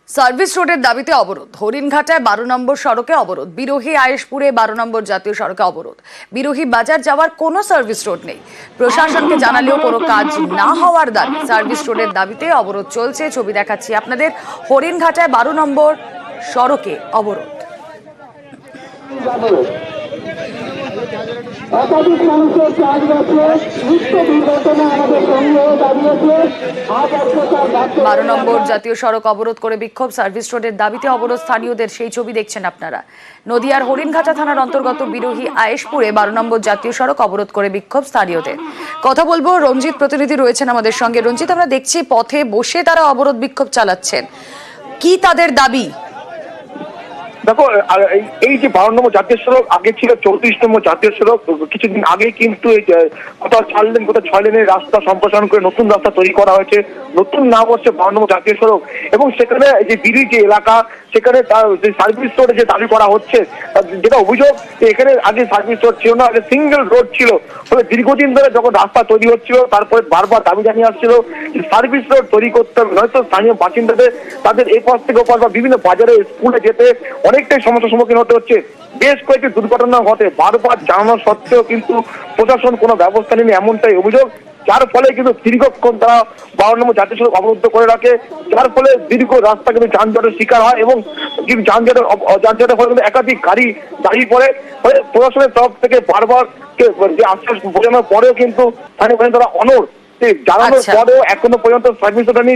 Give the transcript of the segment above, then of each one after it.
Service রোডের দাবিতে অবরোধ। হরিণঘাটায় 12 নম্বর সড়কে অবরোধ। বিরোহী আয়েশপুরে 12 নম্বর জাতীয় সড়কে অবরোধ। বিরোহী বাজার যাওয়ার কোনো সার্ভিস রোড নেই। প্রশাসনকে জানালেও কোনো কাজ না হওয়ার দাবি। সার্ভিস রোডের দাবিতে অবরোধ চলছে। ছবি দেখাচ্ছি আপনাদের। হরিণঘাটায় 12 নম্বর সড়কে অবরোধ। একাধিক মানুষের 4 বছর নিত্য দুর্ঘটনা আমাদের সঙ্গে দাঁড়িয়েছে। 12 নম্বর জাতীয় সড়ক অবরোধ করে বিক্ষোভ। সার্ভিস রোডের দাবিতে অবরোধ স্থানীয়দের, সেই ছবি দেখছেন আপনারা। নদিয়ার হরিণঘাটা থানার অন্তর্গত বিরোহী আয়েশপুরে 12 নম্বর জাতীয় সড়ক অবরোধ করে বিক্ষোভ স্থানীয়দের। কথা বলবো, রঞ্জিত প্রতিনিধি রয়েছেন আমাদের সঙ্গে। রঞ্জিত, আমরা দেখছি পথে বসে তারা অবরোধ বিক্ষোভ চালাচ্ছেন, কি তাদের দাবি? দেখো, এই যে 12 নম্বর জাতীয় সড়ক আগে ছিল 34 নম্বর জাতীয় সড়ক। কিছুদিন আগে কিন্তু কোথাও 4 লেন কোথাও 6 লেনের রাস্তা সম্প্রসারণ করে নতুন রাস্তা তৈরি করা হয়েছে। নতুন নাম হচ্ছে 12 নম্বর জাতীয় সড়ক। এবং সেখানে যে বিরোধী যে এলাকা, সেখানে তার যে সার্ভিস রোড যে দাবি করা হচ্ছে, যেটা অভিযোগ এখানে আগে সার্ভিস রোড ছিল না, আগে সিঙ্গেল রোড ছিল। ফলে দীর্ঘদিন ধরে যখন রাস্তা তৈরি হচ্ছিল, তারপরে বারবার দাবি জানিয়ে আসছিল সার্ভিস রোড তৈরি করতে হবে, নয়তো স্থানীয় বাসিন্দাদের তাদের এই পাশ থেকে ওপার বা বিভিন্ন বাজারে স্কুলে যেতে অনেকটাই সমস্যার সম্মুখীন হতে হচ্ছে। বেশ কয়েকটি দুর্ঘটনা ঘটে, বারবার জানানো সত্ত্বেও কিন্তু প্রশাসন কোনো ব্যবস্থা নেয়নি, এমনটাই অভিযোগ। যার ফলে কিন্তু দীর্ঘক্ষণ তারা 12 নম্বর জাতীয় সড়ক অবরুদ্ধ করে রাখে, যার ফলে দীর্ঘ রাস্তা কিন্তু যানজটের শিকার হয় এবং কিন্তু যানজটের ফলে কিন্তু একাধিক গাড়ি দাঁড়িয়ে পড়ে। ফলে প্রশাসনের তরফ থেকে বারবার যে আশ্বাস বোঝানোর পরেও কিন্তু স্থানীয় তারা অনড়, জানানোর পরেও এখনো পর্যন্ত সার্ভিস রোড নেই।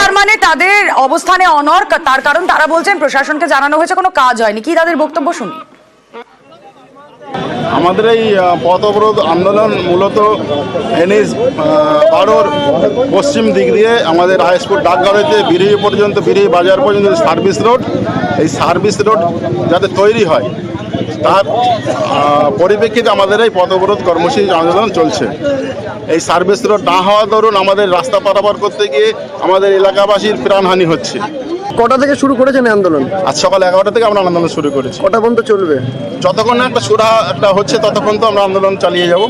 তার মানে তাদের অবস্থানে অনড়, তার কারণ তারা বলছেন প্রশাসনকে জানানো হয়েছে, কোনো কাজ হয়নি। কি তাদের বক্তব্য শুনি। আমাদের এই পথ অবরোধ আন্দোলন মূলত NH 12 পশ্চিম দিক দিয়ে আমাদের আয়েশপুর ডাকঘরেতে বিরোহী পর্যন্ত, বিরোহী বাজার পর্যন্ত সার্ভিস রোড, এই সার্ভিস রোড যাতে তৈরি হয় তার পরিপ্রেক্ষিতে আমাদের এই পথ অবরোধ কর্মসূচি আন্দোলন চলছে। এই সার্ভিস রোড না হওয়া দরুন আমাদের রাস্তা পারাপার করতে গিয়ে আমাদের এলাকাবাসীর প্রাণহানি হচ্ছে। কটা থেকে শুরু করেছেন আন্দোলন? আজ সকাল 11টা থেকে আমরা আন্দোলন শুরু করেছি। কটা পর্যন্ত চলবে? যতক্ষণ না একটা সুরাহা একটা হচ্ছে ততক্ষণ তো আমরা আন্দোলন চালিয়ে যাব।